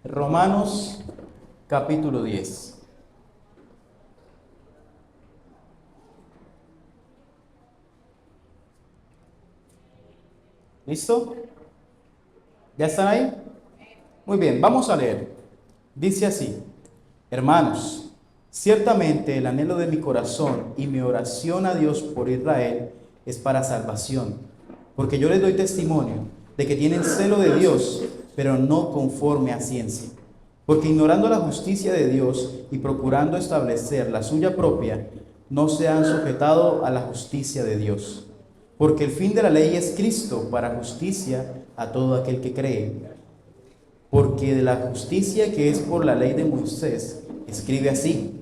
Romanos capítulo 10. ¿Listo? ¿Ya están ahí? Muy bien, vamos a leer. Dice así: Hermanos, ciertamente el anhelo de mi corazón y mi oración a Dios por Israel es para salvación, porque yo les doy testimonio de que tienen celo de Dios, pero no conforme a ciencia. Porque ignorando la justicia de Dios y procurando establecer la suya propia, no se han sujetado a la justicia de Dios. Porque el fin de la ley es Cristo para justicia a todo aquel que cree. Porque de la justicia que es por la ley de Moisés, escribe así: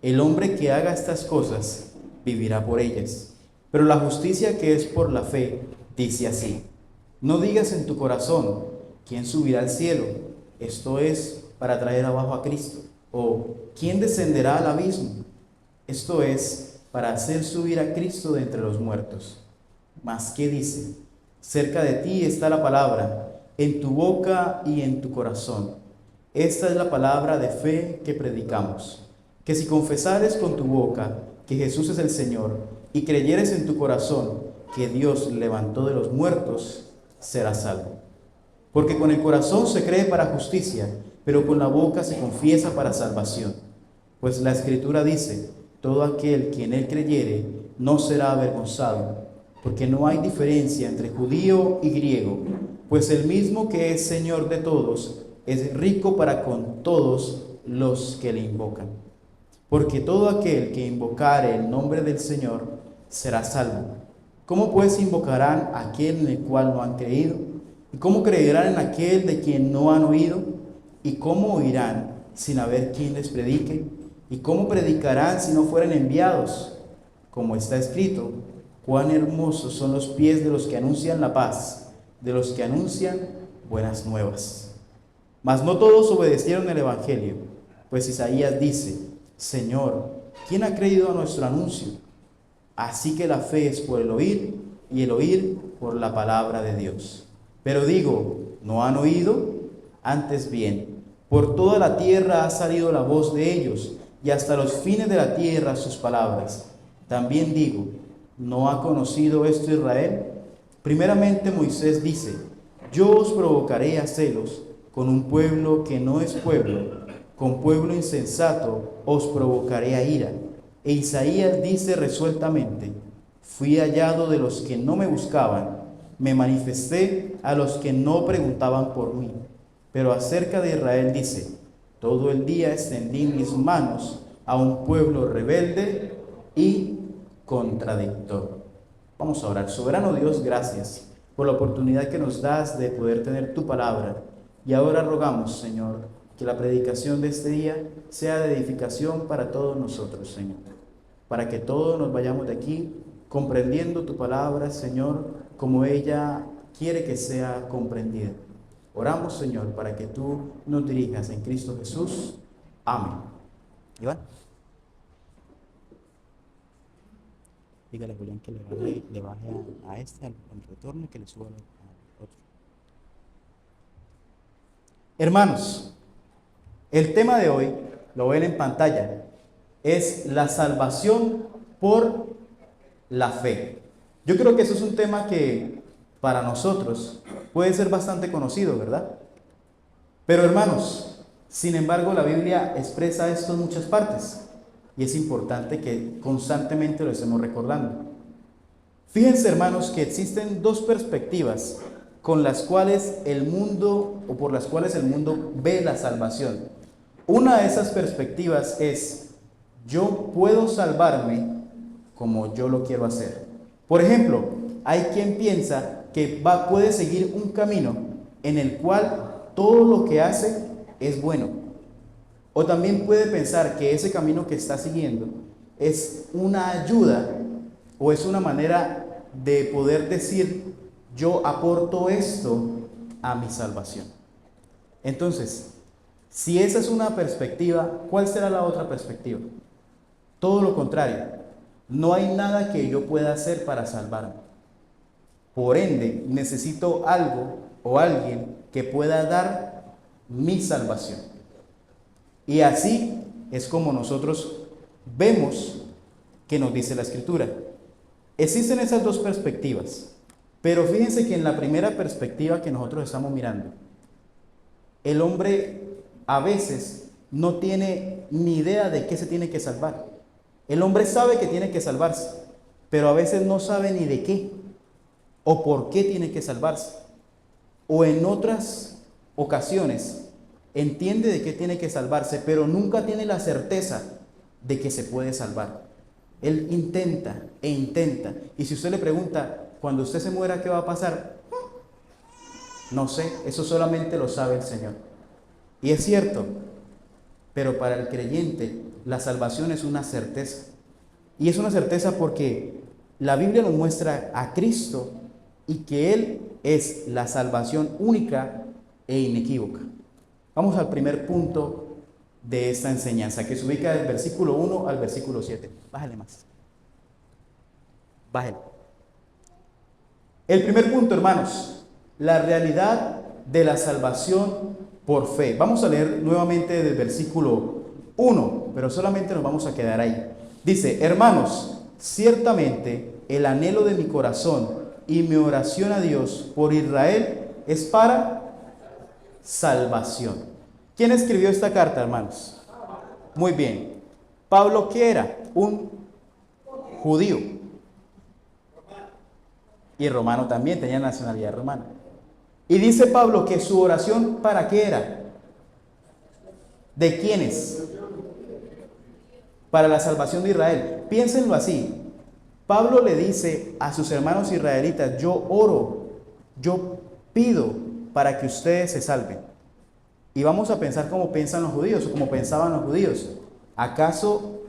el hombre que haga estas cosas vivirá por ellas. Pero la justicia que es por la fe dice así: no digas en tu corazón, ¿quién subirá al cielo? Esto es, para traer abajo a Cristo. O, ¿quién descenderá al abismo? Esto es, para hacer subir a Cristo de entre los muertos. Mas, ¿qué dice? Cerca de ti está la palabra, en tu boca y en tu corazón. Esta es la palabra de fe que predicamos. Que si confesares con tu boca que Jesús es el Señor y creyeres en tu corazón que Dios levantó de los muertos, serás salvo. Porque con el corazón se cree para justicia, pero con la boca se confiesa para salvación. Pues la Escritura dice: todo aquel que en él creyere no será avergonzado, porque no hay diferencia entre judío y griego, pues el mismo que es Señor de todos es rico para con todos los que le invocan. Porque todo aquel que invocare el nombre del Señor será salvo. ¿Cómo pues invocarán a aquel en el cual no han creído? ¿Y cómo creerán en aquel de quien no han oído? ¿Y cómo oirán sin haber quien les predique? ¿Y cómo predicarán si no fueren enviados? Como está escrito: cuán hermosos son los pies de los que anuncian la paz, de los que anuncian buenas nuevas. Mas no todos obedecieron el evangelio, pues Isaías dice: Señor, ¿quién ha creído a nuestro anuncio? Así que la fe es por el oír, y el oír por la palabra de Dios. Pero digo, ¿no han oído? Antes bien, por toda la tierra ha salido la voz de ellos, y hasta los fines de la tierra sus palabras. También digo, ¿no ha conocido esto Israel? Primeramente Moisés dice: yo os provocaré a celos con un pueblo que no es pueblo, con pueblo insensato os provocaré a ira. E Isaías dice resueltamente: fui hallado de los que no me buscaban, me manifesté a los que no preguntaban por mí. Pero acerca de Israel dice: todo el día extendí mis manos a un pueblo rebelde y contradictor. Vamos a orar. Soberano Dios, gracias por la oportunidad que nos das de poder tener tu palabra. Y ahora rogamos, Señor, que la predicación de este día sea de edificación para todos nosotros, Señor. Para que todos nos vayamos de aquí comprendiendo tu palabra, Señor, como ella quiere que sea comprendida. Oramos, Señor, para que tú nos dirijas en Cristo Jesús. Amén. Iván. Dígale a Julián que le baje a este, al retorno, y que le suba al otro. Hermanos, el tema de hoy, lo ven en pantalla, es la salvación por la fe. Yo creo que eso es un tema que para nosotros puede ser bastante conocido, ¿verdad? Pero hermanos, sin embargo, la Biblia expresa esto en muchas partes y es importante que constantemente lo estemos recordando. Fíjense, hermanos, que existen dos perspectivas con las cuales el mundo, o por las cuales el mundo ve la salvación. Una de esas perspectivas es: yo puedo salvarme como yo lo quiero hacer. Por ejemplo, hay quien piensa que puede seguir un camino en el cual todo lo que hace es bueno. O también puede pensar que ese camino que está siguiendo es una ayuda o es una manera de poder decir: yo aporto esto a mi salvación. Entonces, si esa es una perspectiva, ¿cuál será la otra perspectiva? Todo lo contrario. No hay nada que yo pueda hacer para salvarme. Por ende, necesito algo o alguien que pueda dar mi salvación. Y así es como nosotros vemos que nos dice la Escritura. Existen esas dos perspectivas, pero fíjense que en la primera perspectiva que nosotros estamos mirando, el hombre a veces no tiene ni idea de qué se tiene que salvar. El hombre sabe que tiene que salvarse, pero a veces no sabe ni de qué o por qué tiene que salvarse. O en otras ocasiones entiende de qué tiene que salvarse, pero nunca tiene la certeza de que se puede salvar. Él intenta e intenta. Y si usted le pregunta, cuando usted se muera, ¿qué va a pasar? No sé, eso solamente lo sabe el Señor. Y es cierto, pero para el creyente la salvación es una certeza. Y es una certeza porque la Biblia nos muestra a Cristo y que Él es la salvación única e inequívoca. Vamos al primer punto de esta enseñanza, que se ubica del versículo 1 al versículo 7. Bájale más. Bájale. El primer punto, hermanos, la realidad de la salvación por fe. Vamos a leer nuevamente del versículo 1, pero solamente nos vamos a quedar ahí. Dice: hermanos, ciertamente el anhelo de mi corazón y mi oración a Dios por Israel es para salvación. ¿Quién escribió esta carta, hermanos? Muy bien. Pablo, ¿qué era? Un judío. Y romano también, tenía nacionalidad romana. Y dice Pablo que su oración, ¿para qué era? ¿De quiénes? Para la salvación de Israel. Piénsenlo así. Pablo le dice a sus hermanos israelitas: yo oro, yo pido para que ustedes se salven. Y vamos a pensar como piensan los judíos, o como pensaban los judíos. ¿Acaso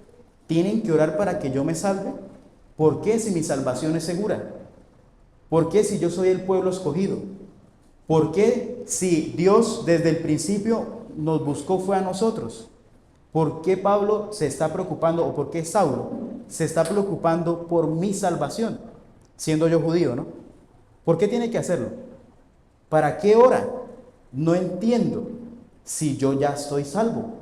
tienen que orar para que yo me salve? ¿Por qué si mi salvación es segura? ¿Por qué si yo soy el pueblo escogido? ¿Por qué si Dios desde el principio nos buscó fue a nosotros? ¿Por qué Pablo se está preocupando, o por qué Saulo se está preocupando por mi salvación, siendo yo judío, ¿no? ¿Por qué tiene que hacerlo? ¿Para qué ora? No entiendo. Si yo ya estoy salvo,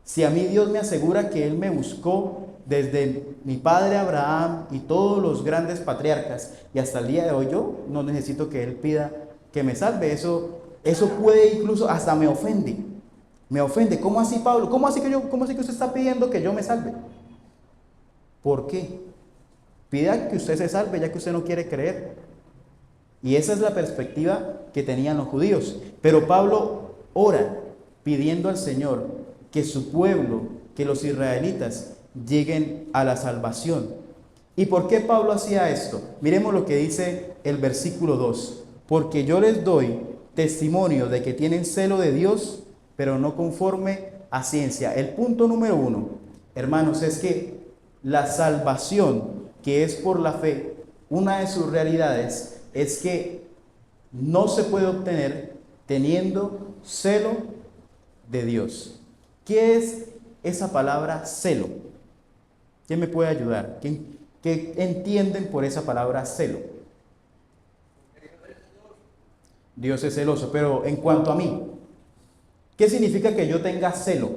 si a mí Dios me asegura que Él me buscó desde mi padre Abraham y todos los grandes patriarcas y hasta el día de hoy, yo no necesito que Él pida que me salve. Eso puede incluso hasta me ofende. Me ofende. ¿Cómo así, Pablo? ¿Cómo así que usted está pidiendo que yo me salve? ¿Por qué? Pida que usted se salve ya que usted no quiere creer. Y esa es la perspectiva que tenían los judíos. Pero Pablo ora pidiendo al Señor que su pueblo, que los israelitas lleguen a la salvación. ¿Y por qué Pablo hacía esto? Miremos lo que dice el versículo 2. Porque yo les doy testimonio de que tienen celo de Dios, pero no conforme a ciencia. El punto número 1, hermanos, es que la salvación, que es por la fe, una de sus realidades es que no se puede obtener teniendo celo de Dios. ¿Qué es esa palabra celo? ¿Quién me puede ayudar? ¿Qué entienden por esa palabra celo? Dios es celoso, pero en cuanto a mí, ¿qué significa que yo tenga celo?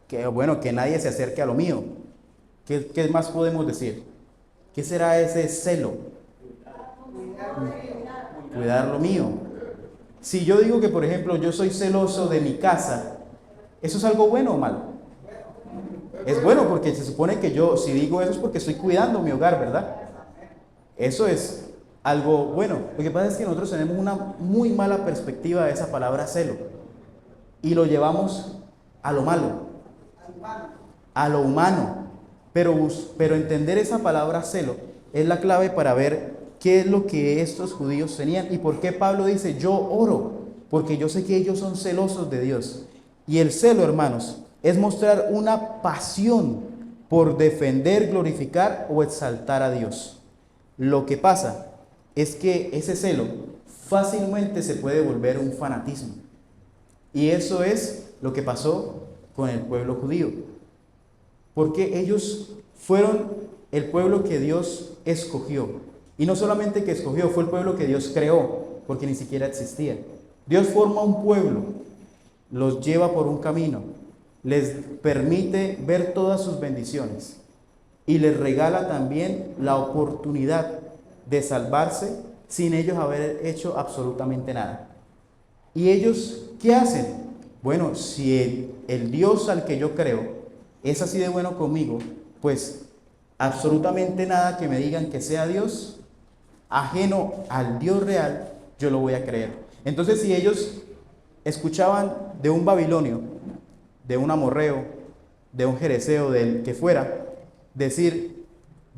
Que nadie se acerque a lo mío. ¿Qué más podemos decir? ¿Qué será ese celo? Cuidar lo mío. Si yo digo que, por ejemplo, yo soy celoso de mi casa, ¿eso es algo bueno o malo? Es bueno, porque se supone que yo, si digo eso es porque estoy cuidando mi hogar, ¿verdad? Eso es algo bueno. Lo que pasa es que nosotros tenemos una muy mala perspectiva de esa palabra celo y lo llevamos a lo malo, a lo humano. Pero entender esa palabra celo es la clave para ver qué es lo que estos judíos tenían y por qué Pablo dice: yo oro, porque yo sé que ellos son celosos de Dios. Y el celo, hermanos, es mostrar una pasión por defender, glorificar o exaltar a Dios. Lo que pasa es que ese celo fácilmente se puede volver un fanatismo. Y eso es lo que pasó con el pueblo judío. Porque ellos fueron el pueblo que Dios escogió. Y no solamente que escogió, fue el pueblo que Dios creó, porque ni siquiera existía. Dios forma un pueblo, los lleva por un camino, les permite ver todas sus bendiciones y les regala también la oportunidad de salvarse sin ellos haber hecho absolutamente nada. ¿Y ellos qué hacen? Bueno, si el Dios al que yo creo es así de bueno conmigo, pues absolutamente nada que me digan que sea Dios, ajeno al Dios real, yo lo voy a creer. Entonces, si ellos escuchaban de un babilonio, de un amorreo, de un jereseo, del que fuera, decir,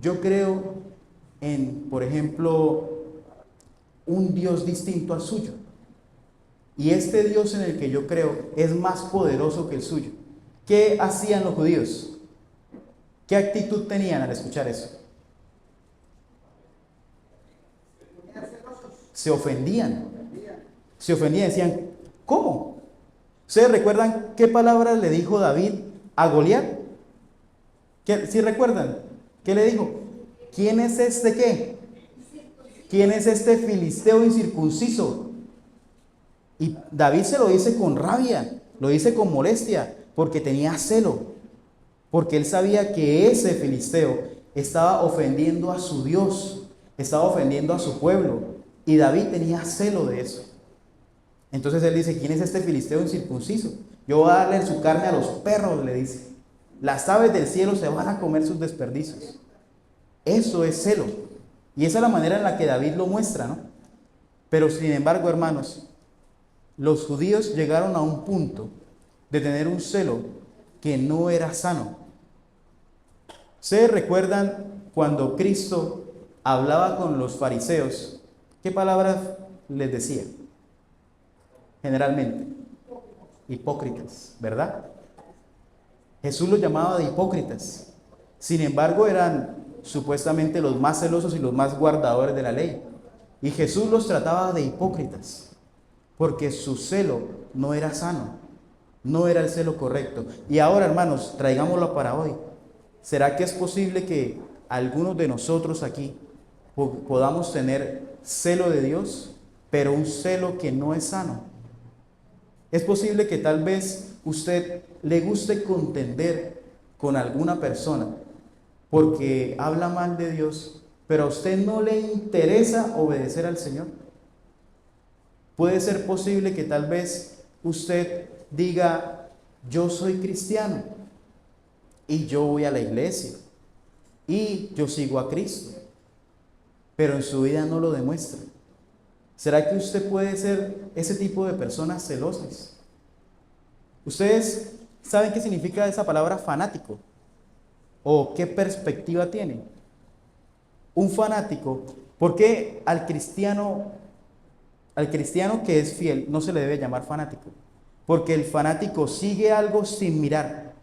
yo creo en, por ejemplo, un Dios distinto al suyo, y este Dios en el que yo creo es más poderoso que el suyo. ¿Qué hacían los judíos? ¿Qué actitud tenían al escuchar eso? Se ofendían. Se ofendían, decían, ¿cómo? ¿Ustedes recuerdan qué palabras le dijo David a Goliat? ¿Sí recuerdan? ¿Qué le dijo? ¿Quién es este qué? ¿Quién es este filisteo incircunciso? Y David se lo dice con rabia, lo dice con molestia, porque tenía celo, porque él sabía que ese filisteo estaba ofendiendo a su Dios, estaba ofendiendo a su pueblo, y David tenía celo de eso. Entonces él dice, ¿quién es este filisteo incircunciso? Yo voy a darle su carne a los perros, le dice. Las aves del cielo se van a comer sus desperdicios. Eso es celo. Y esa es la manera en la que David lo muestra, ¿no? Pero sin embargo, hermanos, los judíos llegaron a un punto de tener un celo que no era sano. ¿Ustedes recuerdan cuando Cristo hablaba con los fariseos? ¿Qué palabras les decía? Generalmente, hipócritas, ¿verdad? Jesús los llamaba de hipócritas. Sin embargo, eran supuestamente los más celosos y los más guardadores de la ley. Y Jesús los trataba de hipócritas, porque su celo no era sano, no era el celo correcto. Y ahora, hermanos, traigámoslo para hoy. ¿Será que es posible que algunos de nosotros aquí podamos tener celo de Dios, pero un celo que no es sano? Es posible que tal vez usted le guste contender con alguna persona porque habla mal de Dios, pero a usted no le interesa obedecer al Señor. Puede ser posible que tal vez usted diga, yo soy cristiano y yo voy a la iglesia y yo sigo a Cristo, pero en su vida no lo demuestra. ¿Será que usted puede ser ese tipo de personas celosas? ¿Ustedes saben qué significa esa palabra fanático? ¿O qué perspectiva tiene? Un fanático, ¿por qué al cristiano que es fiel no se le debe llamar fanático? Porque el fanático sigue algo sin mirar.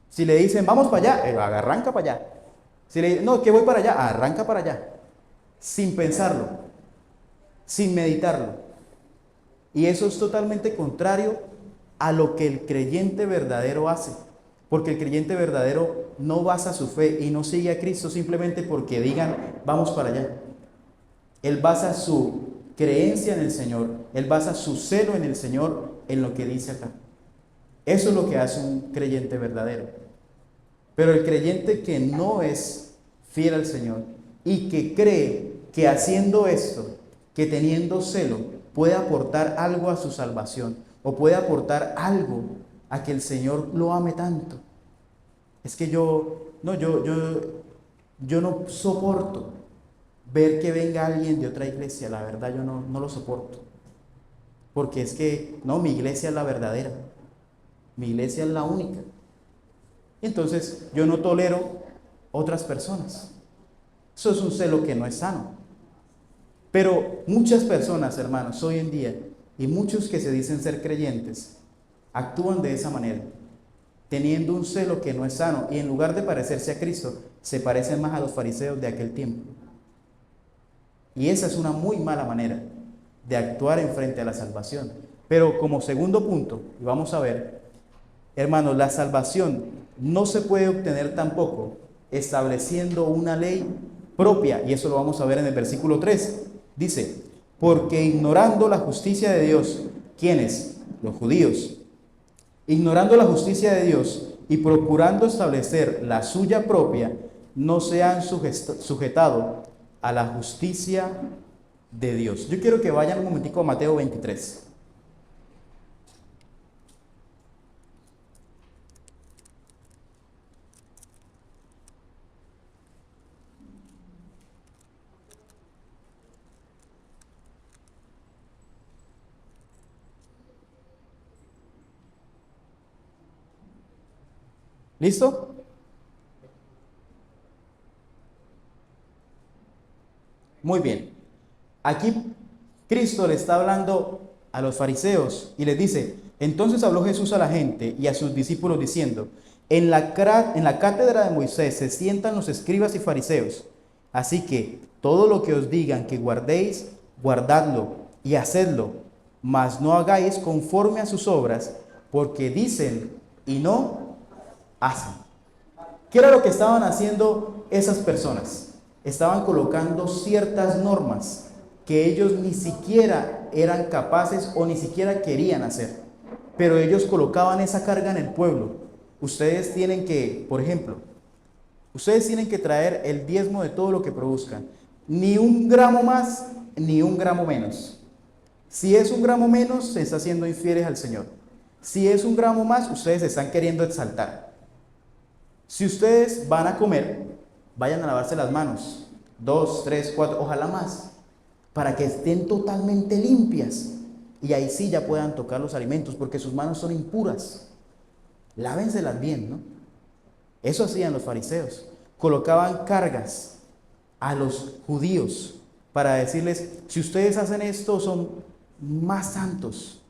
Si le dicen, vamos para allá, arranca para allá. Si le dicen, no, que voy para allá, arranca para allá. Sin pensarlo, sin meditarlo. Y eso es totalmente contrario a lo que el creyente verdadero hace. Porque el creyente verdadero no basa su fe y no sigue a Cristo simplemente porque digan, vamos para allá. Él basa su creencia en el Señor, él basa su celo en el Señor, en lo que dice acá. Eso es lo que hace un creyente verdadero. Pero el creyente que no es fiel al Señor y que cree que haciendo esto, que teniendo celo, puede aportar algo a su salvación o puede aportar algo a que el Señor lo ame tanto. Es que yo no soporto ver que venga alguien de otra iglesia, la verdad yo no lo soporto. Porque es que, no, mi iglesia es la verdadera, mi iglesia es la única. Entonces yo no tolero otras personas. Eso es un celo que no es sano. Pero muchas personas, hermanos, hoy en día, y muchos que se dicen ser creyentes, actúan de esa manera, teniendo un celo que no es sano, y en lugar de parecerse a Cristo, se parecen más a los fariseos de aquel tiempo. Y esa es una muy mala manera de actuar en frente a la salvación. Pero como segundo punto, y vamos a ver, hermanos, la salvación no se puede obtener tampoco estableciendo una ley propia, y eso lo vamos a ver en el versículo 3. Dice, porque ignorando la justicia de Dios ¿Quiénes? Los judíos. Ignorando la justicia de Dios y procurando establecer la suya propia, no se han sujetado a la justicia de Dios. Yo quiero que vayan un momentico a Mateo 23. ¿Listo? Muy bien. Aquí Cristo le está hablando a los fariseos y les dice, entonces habló Jesús a la gente y a sus discípulos diciendo, en la cátedra de Moisés se sientan los escribas y fariseos, así que todo lo que os digan que guardéis, guardadlo y hacedlo, mas no hagáis conforme a sus obras, porque dicen y no hacen. ¿Qué era lo que estaban haciendo esas personas? Estaban colocando ciertas normas que ellos ni siquiera eran capaces o ni siquiera querían hacer. Pero ellos colocaban esa carga en el pueblo. Ustedes tienen que, por ejemplo, ustedes tienen que traer el diezmo de todo lo que produzcan. Ni un gramo más, ni un gramo menos. Si es un gramo menos, se está haciendo infieles al Señor. Si es un gramo más, ustedes se están queriendo exaltar. Si ustedes van a comer, vayan a lavarse las manos, 2, 3, 4, ojalá más, para que estén totalmente limpias y ahí sí ya puedan tocar los alimentos, porque sus manos son impuras. Lávenselas bien, ¿no? Eso hacían los fariseos. Colocaban cargas a los judíos para decirles, si ustedes hacen esto, son más santos.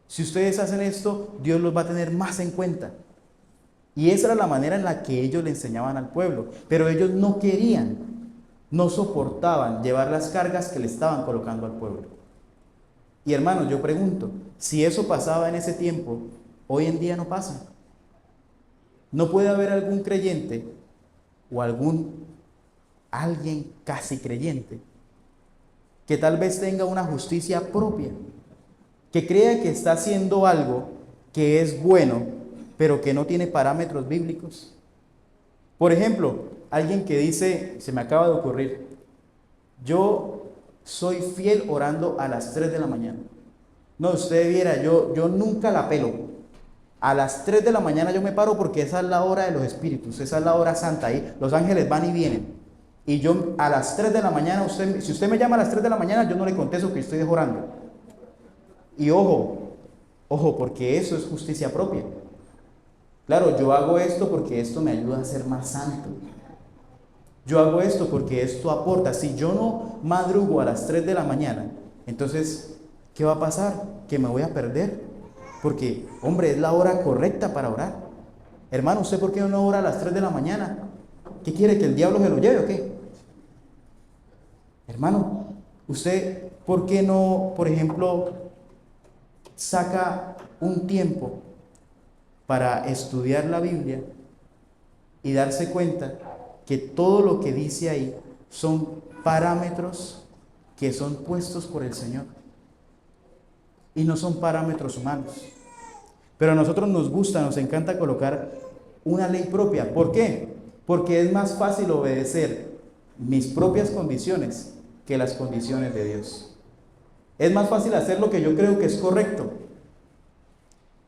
Si ustedes hacen esto, Dios los va a tener más en cuenta. Y esa era la manera en la que ellos le enseñaban al pueblo. Pero ellos no querían, no soportaban llevar las cargas que le estaban colocando al pueblo. Y hermanos, yo pregunto, si eso pasaba en ese tiempo, hoy en día no pasa. No puede haber algún creyente o alguien casi creyente que tal vez tenga una justicia propia, que crea que está haciendo algo que es bueno, pero que no tiene parámetros bíblicos. Por ejemplo, alguien que dice, se me acaba de ocurrir, yo soy fiel orando a las 3 de la mañana. No, usted viera, yo nunca la pelo. A las 3 de la mañana yo me paro porque esa es la hora de los espíritus, esa es la hora santa, ahí los ángeles van y vienen. Y yo a las 3 de la mañana, si usted me llama a las 3 de la mañana, yo no le contesto que estoy orando. Y ojo, porque eso es justicia propia. Claro, yo hago esto porque esto me ayuda a ser más santo. Yo hago esto porque esto aporta. Si yo no madrugo a las 3 de la mañana, entonces, ¿qué va a pasar? Que me voy a perder. Porque, hombre, es la hora correcta para orar. Hermano, ¿usted por qué no ora a las 3 de la mañana? ¿Qué quiere, que el diablo se lo lleve o qué? Hermano, ¿usted por qué no, por ejemplo, saca un tiempo para estudiar la Biblia y darse cuenta que todo lo que dice ahí son parámetros que son puestos por el Señor y no son parámetros humanos? Pero a nosotros nos gusta, nos encanta colocar una ley propia. ¿Por qué? Porque es más fácil obedecer mis propias condiciones que las condiciones de Dios. Es más fácil hacer lo que yo creo que es correcto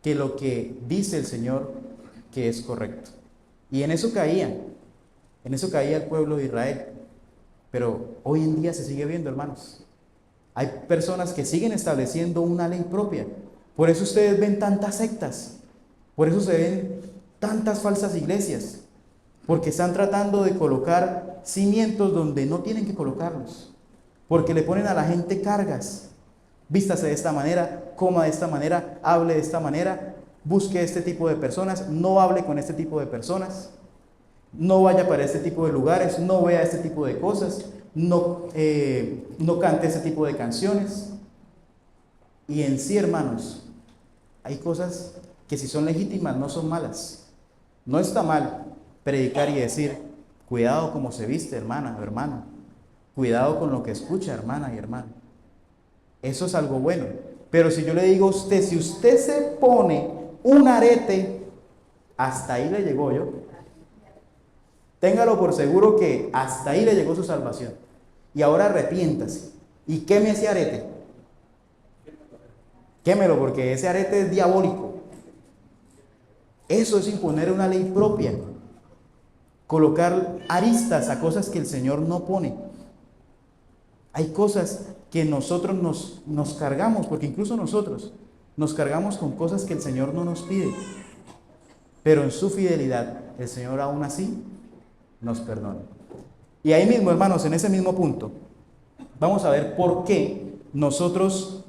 que lo que dice el Señor que es correcto. Y en eso caía el pueblo de Israel. Pero hoy en día se sigue viendo, hermanos. Hay personas que siguen estableciendo una ley propia. Por eso ustedes ven tantas sectas, por eso se ven tantas falsas iglesias, porque están tratando de colocar cimientos donde no tienen que colocarlos, porque le ponen a la gente cargas. Vístase de esta manera, coma de esta manera, hable de esta manera, busque este tipo de personas, no hable con este tipo de personas, no vaya para este tipo de lugares, no vea este tipo de cosas, no cante ese tipo de canciones. Y en sí, hermanos, hay cosas que si son legítimas no son malas. No está mal predicar y decir, cuidado como se viste, hermana o hermano, cuidado con lo que escucha, hermana y hermano. Eso es algo bueno. Pero si yo le digo a usted, si usted se pone un arete, hasta ahí le llegó yo. Téngalo por seguro que hasta ahí le llegó su salvación. Y ahora arrepiéntase y queme ese arete. Quémelo porque ese arete es diabólico. Eso es imponer una ley propia. Colocar aristas a cosas que el Señor no pone. Hay cosas que nosotros nos cargamos, porque incluso nosotros nos cargamos con cosas que el Señor no nos pide. Pero en su fidelidad, el Señor aún así nos perdona. Y ahí mismo, hermanos, en ese mismo punto, vamos a ver por qué nosotros,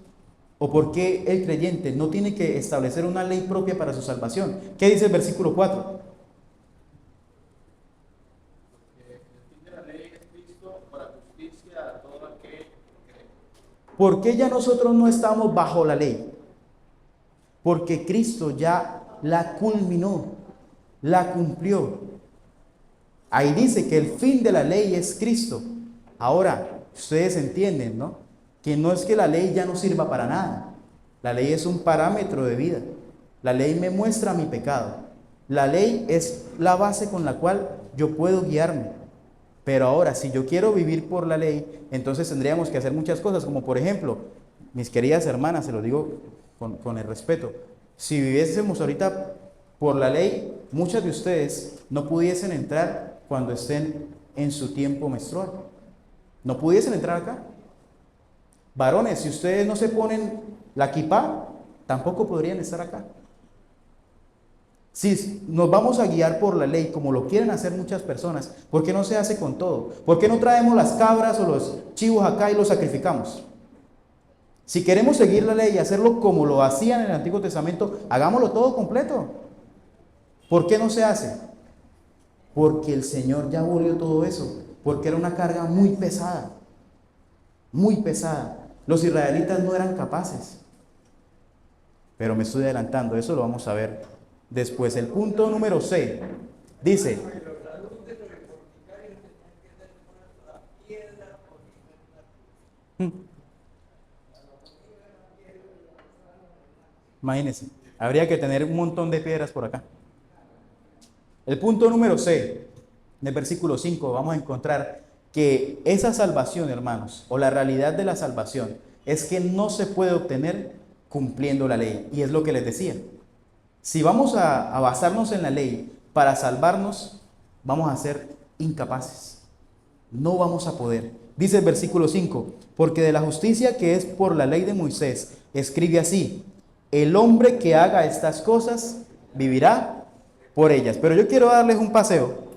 o por qué el creyente no tiene que establecer una ley propia para su salvación. ¿Qué dice el versículo 4? ¿Por qué ya nosotros no estamos bajo la ley? Porque Cristo ya la culminó, la cumplió. Ahí dice que el fin de la ley es Cristo. Ahora, ustedes entienden, ¿no? Que no es que la ley ya no sirva para nada. La ley es un parámetro de vida. La ley me muestra mi pecado. La ley es la base con la cual yo puedo guiarme. Pero ahora, si yo quiero vivir por la ley, entonces tendríamos que hacer muchas cosas, como por ejemplo, mis queridas hermanas, se lo digo con el respeto, si viviésemos ahorita por la ley, muchas de ustedes no pudiesen entrar cuando estén en su tiempo menstrual. No pudiesen entrar acá. Varones, si ustedes no se ponen la kipá, tampoco podrían estar acá. Si nos vamos a guiar por la ley, como lo quieren hacer muchas personas, ¿por qué no se hace con todo? ¿Por qué no traemos las cabras o los chivos acá y los sacrificamos? Si queremos seguir la ley y hacerlo como lo hacían en el Antiguo Testamento, hagámoslo todo completo. ¿Por qué no se hace? Porque el Señor ya abolió todo eso, porque era una carga muy pesada, muy pesada. Los israelitas no eran capaces. Pero me estoy adelantando, eso lo vamos a ver después. El punto número C dice: imagínense, habría que tener un montón de piedras por acá. El punto número C, del versículo 5, vamos a encontrar que esa salvación, hermanos, o la realidad de la salvación, es que no se puede obtener cumpliendo la ley. Y es lo que les decía. Si vamos a basarnos en la ley para salvarnos, vamos a ser incapaces. No vamos a poder. Dice el versículo 5, porque de la justicia que es por la ley de Moisés, escribe así: el hombre que haga estas cosas vivirá por ellas. Pero yo quiero darles un paseo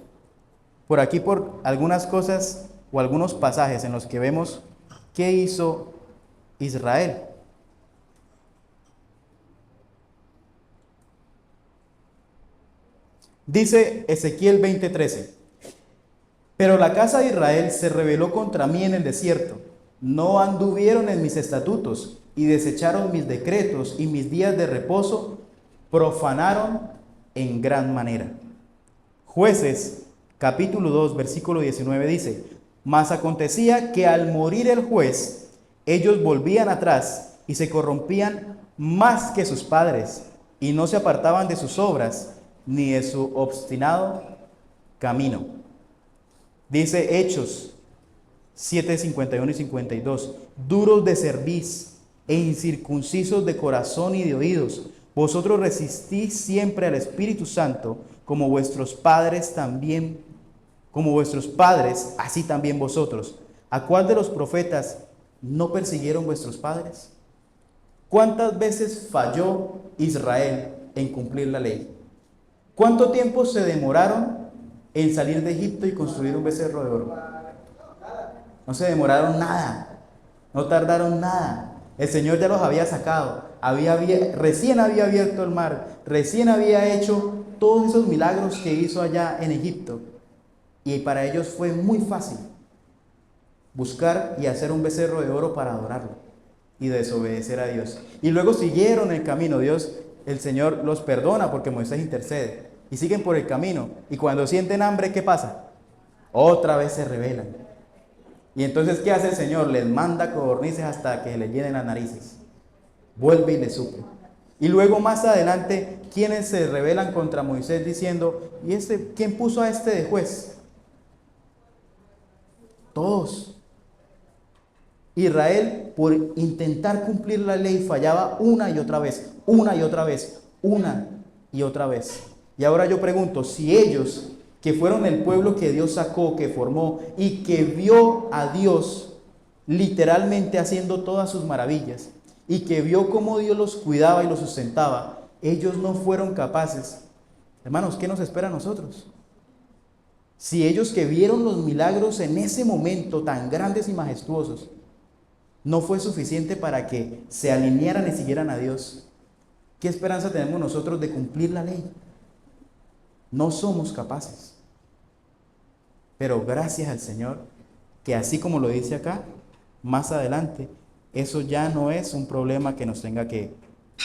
por aquí por algunas cosas o algunos pasajes en los que vemos qué hizo Israel. Dice Ezequiel 20:13: pero la casa de Israel se rebeló contra mí en el desierto, no anduvieron en mis estatutos y desecharon mis decretos, y mis días de reposo profanaron en gran manera. Jueces capítulo 2 versículo 19 dice: mas acontecía que al morir el juez, ellos volvían atrás y se corrompían más que sus padres, y no se apartaban de sus obras ni de su obstinado camino. Dice Hechos 7:51 y 52: duros de cerviz e incircuncisos de corazón y de oídos, vosotros resistís siempre al Espíritu Santo, como vuestros padres, así también vosotros. ¿A cuál de los profetas no persiguieron vuestros padres? ¿Cuántas veces falló Israel en cumplir la ley? ¿Cuánto tiempo se demoraron en salir de Egipto y construir un becerro de oro? No se demoraron nada, no tardaron nada. El Señor ya los había sacado, recién había abierto el mar, recién había hecho todos esos milagros que hizo allá en Egipto. Y para ellos fue muy fácil buscar y hacer un becerro de oro para adorarlo y desobedecer a Dios. Y luego siguieron el camino. El Señor los perdona porque Moisés intercede. Y siguen por el camino. Y cuando sienten hambre, ¿qué pasa? Otra vez se rebelan. Y entonces, ¿qué hace el Señor? Les manda codornices hasta que le llenen las narices. vuelve y le suple. Y luego más adelante, quienes se rebelan contra Moisés diciendo, ¿y quién puso a este de juez? Todos. Israel, por intentar cumplir la ley, fallaba una y otra vez, una y otra vez, una y otra vez. Y ahora yo pregunto, si ellos, que fueron el pueblo que Dios sacó, que formó y que vio a Dios literalmente haciendo todas sus maravillas y que vio cómo Dios los cuidaba y los sustentaba, ellos no fueron capaces, hermanos, ¿qué nos espera a nosotros? Si ellos que vieron los milagros en ese momento tan grandes y majestuosos no fue suficiente para que se alinearan y siguieran a Dios, ¿qué esperanza tenemos nosotros de cumplir la ley? No somos capaces. Pero gracias al Señor, que así como lo dice acá, más adelante, eso ya no es un problema que nos tenga que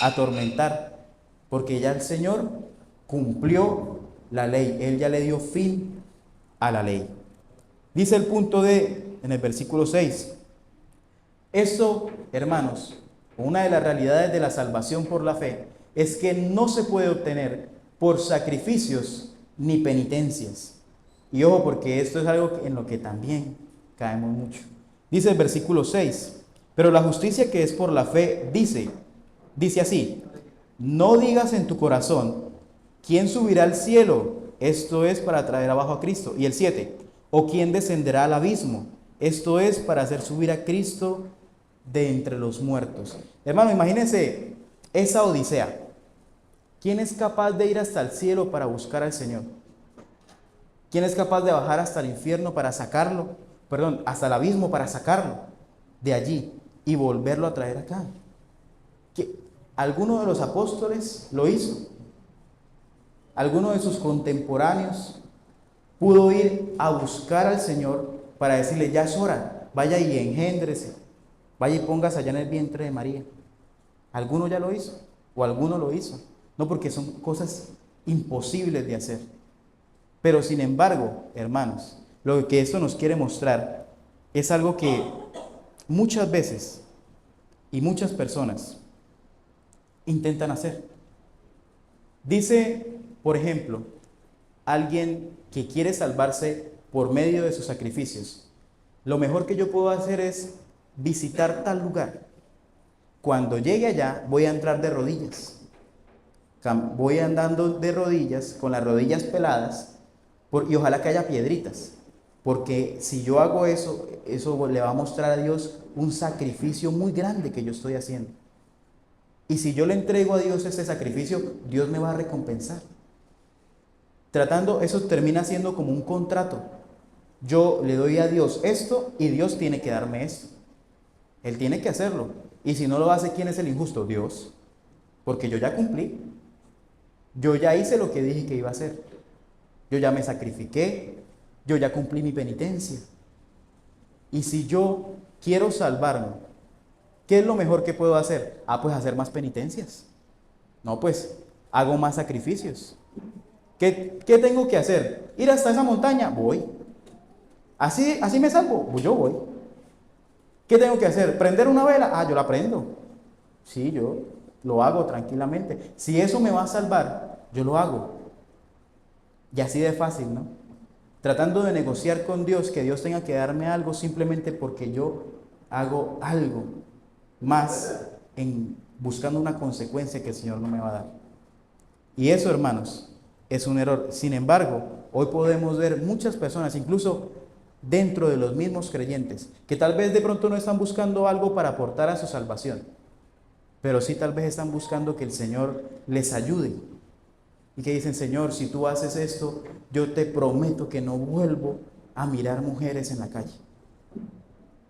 atormentar, porque ya el Señor cumplió la ley, Él ya le dio fin a la ley. Dice el punto D en el versículo 6. Esto, hermanos, una de las realidades de la salvación por la fe es que no se puede obtener por sacrificios ni penitencias. Y ojo, porque esto es algo en lo que también caemos mucho. Dice el versículo 6, pero la justicia que es por la fe dice así, no digas en tu corazón, ¿quién subirá al cielo? Esto es para traer abajo a Cristo. Y el 7, ¿o quién descenderá al abismo? Esto es para hacer subir a Cristo de entre los muertos. Hermano, imagínense esa odisea. ¿Quién es capaz de ir hasta el cielo para buscar al Señor? ¿Quién es capaz de bajar hasta el infierno para sacarlo? Perdón, hasta el abismo para sacarlo de allí y volverlo a traer acá. ¿Alguno de los apóstoles lo hizo? ¿Alguno de sus contemporáneos pudo ir a buscar al Señor para decirle, ya es hora, vaya y engéndrese, vaya y póngase allá en el vientre de María? ¿Alguno ya lo hizo? ¿O alguno lo hizo? No, porque son cosas imposibles de hacer. Pero sin embargo, hermanos, lo que esto nos quiere mostrar es algo que muchas veces y muchas personas intentan hacer. Dice, por ejemplo, alguien que quiere salvarse por medio de sus sacrificios, lo mejor que yo puedo hacer es visitar tal lugar. Cuando llegue allá, voy a entrar de rodillas. Voy andando de rodillas, con las rodillas peladas, y ojalá que haya piedritas. Porque si yo hago eso, eso le va a mostrar a Dios un sacrificio muy grande que yo estoy haciendo. Y si yo le entrego a Dios ese sacrificio, Dios me va a recompensar. Eso termina siendo como un contrato. Yo le doy a Dios esto y Dios tiene que darme esto. Él tiene que hacerlo. Y si no lo hace, ¿quién es el injusto? Dios. Porque yo ya cumplí. Yo ya hice lo que dije que iba a hacer. Yo ya me sacrifiqué. Yo ya cumplí mi penitencia. Y si yo quiero salvarme, ¿qué es lo mejor que puedo hacer? Pues hacer más penitencias. No, pues hago más sacrificios. ¿Qué tengo que hacer? ¿Ir hasta esa montaña? Voy. ¿Así me salvo? Pues yo voy. ¿Qué tengo que hacer? ¿Prender una vela? Yo la prendo. Sí, yo lo hago tranquilamente. Si eso me va a salvar, yo lo hago. Y así de fácil, ¿no? Tratando de negociar con Dios que Dios tenga que darme algo simplemente porque yo hago algo más buscando una consecuencia que el Señor no me va a dar. Y eso, hermanos, es un error. Sin embargo, hoy podemos ver muchas personas, incluso dentro de los mismos creyentes, que tal vez de pronto no están buscando algo para aportar a su salvación, pero sí tal vez están buscando que el Señor les ayude. Y que dicen, Señor, si tú haces esto, yo te prometo que no vuelvo a mirar mujeres en la calle.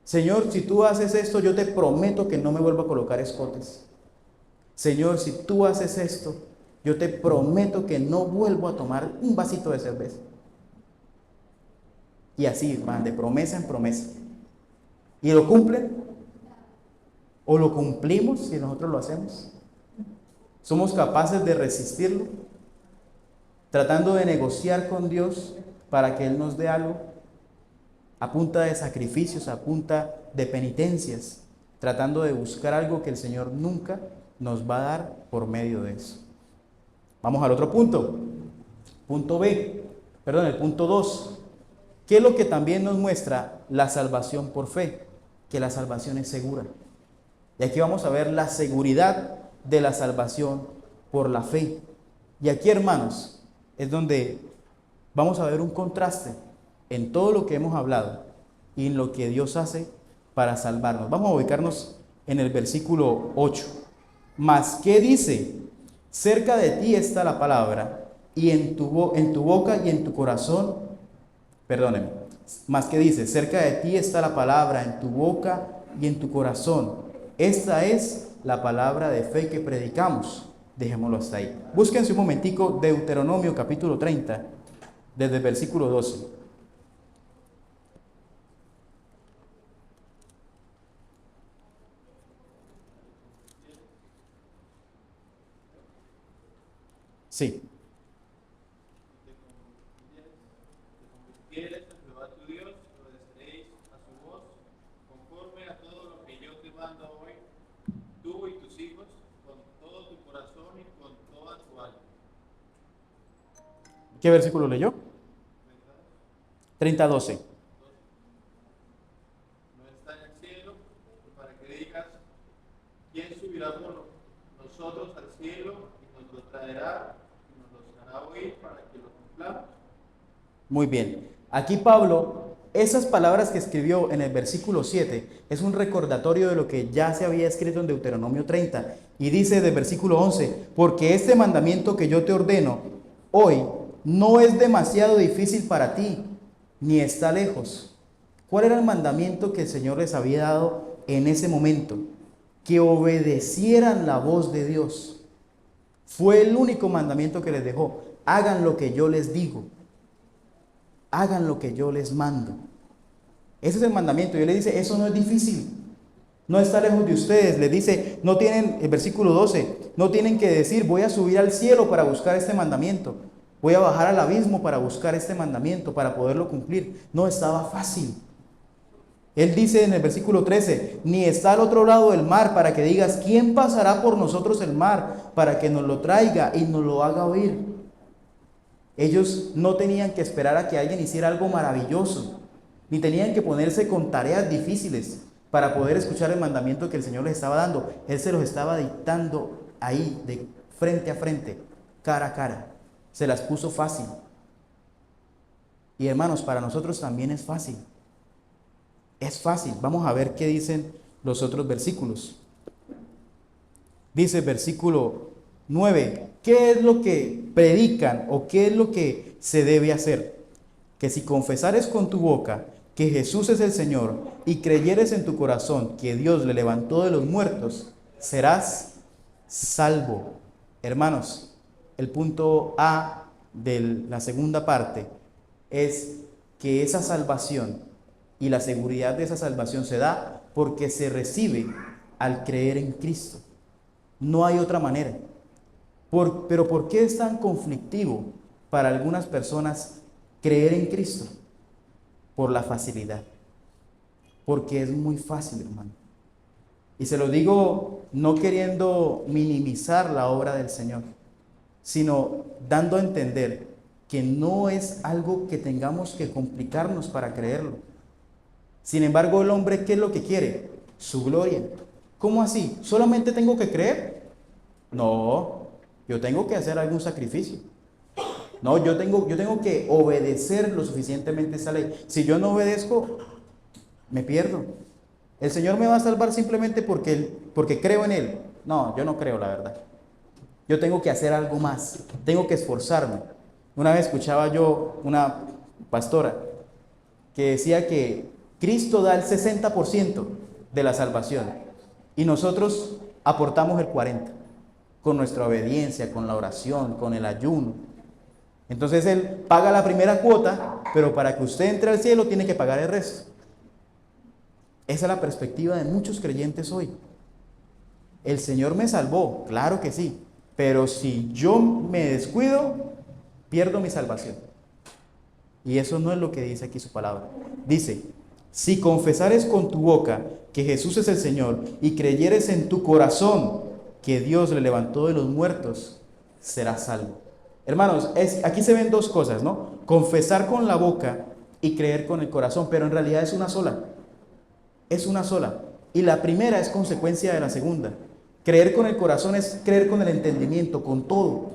Señor, si tú haces esto, yo te prometo que no me vuelvo a colocar escotes. Señor, si tú haces esto, yo te prometo que no vuelvo a tomar un vasito de cerveza. Y así van de promesa en promesa. ¿Y lo cumplen? ¿O lo cumplimos si nosotros lo hacemos? ¿Somos capaces de resistirlo? Tratando de negociar con Dios para que Él nos dé algo, a punta de sacrificios, a punta de penitencias. tratando de buscar algo que el Señor nunca nos va a dar por medio de eso. Vamos al otro punto. El punto 2. ¿Qué es lo que también nos muestra la salvación por fe? Que la salvación es segura. Y aquí vamos a ver la seguridad de la salvación por la fe. Y aquí, hermanos, es donde vamos a ver un contraste en todo lo que hemos hablado y en lo que Dios hace para salvarnos. Vamos a ubicarnos en el versículo 8. Mas, ¿qué dice? Cerca de ti está la palabra, y en tu boca y en tu corazón, perdóneme, más que dice, cerca de ti está la palabra, en tu boca y en tu corazón. Esta es la palabra de fe que predicamos. Dejémoslo hasta ahí. Búsquense un momentico Deuteronomio capítulo 30, desde el versículo 12. Sí. Fieles a Jehová tu Dios, obedeceréis a su voz, conforme a todo lo que yo te mando hoy, tú y tus hijos, con todo tu corazón y con toda tu alma. ¿Qué versículo leyó? 30:12. No está en el cielo, para que digas, ¿quién subirá por nosotros al cielo y nos lo traerá y nos los hará oír para que lo cumplamos? Muy bien. Aquí Pablo, esas palabras que escribió en el versículo 7 es un recordatorio de lo que ya se había escrito en Deuteronomio 30. Y dice del versículo 11, porque este mandamiento que yo te ordeno hoy no es demasiado difícil para ti, ni está lejos. ¿Cuál era el mandamiento que el Señor les había dado en ese momento? Que obedecieran la voz de Dios. Fue el único mandamiento que les dejó. Hagan lo que yo les digo. Hagan lo que yo les mando. Ese es el mandamiento. Y él le dice, eso no es difícil. No está lejos de ustedes. Les dice, no tienen, el versículo 12, no tienen que decir, voy a subir al cielo para buscar este mandamiento. Voy a bajar al abismo para buscar este mandamiento, para poderlo cumplir. No estaba fácil. Él dice en el versículo 13, ni está al otro lado del mar para que digas, ¿quién pasará por nosotros el mar para que nos lo traiga y nos lo haga oír? Ellos no tenían que esperar a que alguien hiciera algo maravilloso, ni tenían que ponerse con tareas difíciles para poder escuchar el mandamiento que el Señor les estaba dando. Él se los estaba dictando ahí, de frente a frente, cara a cara. Se las puso fácil. Y hermanos, para nosotros también es fácil. Es fácil. Vamos a ver qué dicen los otros versículos. Dice el versículo 9, ¿qué es lo que predican o qué es lo que se debe hacer? Que si confesares con tu boca que Jesús es el Señor y creyeres en tu corazón que Dios le levantó de los muertos, serás salvo. Hermanos, el punto A de la segunda parte es que esa salvación y la seguridad de esa salvación se da porque se recibe al creer en Cristo. No hay otra manera. Pero ¿por qué es tan conflictivo para algunas personas creer en Cristo? Por la facilidad. Porque es muy fácil, hermano. Y se lo digo no queriendo minimizar la obra del Señor, sino dando a entender que no es algo que tengamos que complicarnos para creerlo. Sin embargo, el hombre, ¿qué es lo que quiere? Su gloria. ¿Cómo así? ¿Solamente tengo que creer? No, yo tengo que hacer algún sacrificio. No, yo tengo que obedecer lo suficientemente esa ley. Si yo no obedezco, me pierdo. ¿El Señor me va a salvar simplemente porque creo en Él? No, yo no creo, la verdad. Yo tengo que hacer algo más, tengo que esforzarme. Una vez escuchaba yo una pastora que decía que Cristo da el 60% de la salvación y nosotros aportamos el 40% con nuestra obediencia, con la oración, con el ayuno. Entonces Él paga la primera cuota, pero para que usted entre al cielo tiene que pagar el resto. Esa es la perspectiva de muchos creyentes hoy. El Señor me salvó, claro que sí, pero si yo me descuido, pierdo mi salvación. Y eso no es lo que dice aquí su palabra. Dice, si confesares con tu boca que Jesús es el Señor y creyeres en tu corazón que Dios le levantó de los muertos, serás salvo. Hermanos, aquí se ven dos cosas, ¿no? Confesar con la boca y creer con el corazón, pero en realidad es una sola. Es una sola. Y la primera es consecuencia de la segunda. Creer con el corazón es creer con el entendimiento, con todo.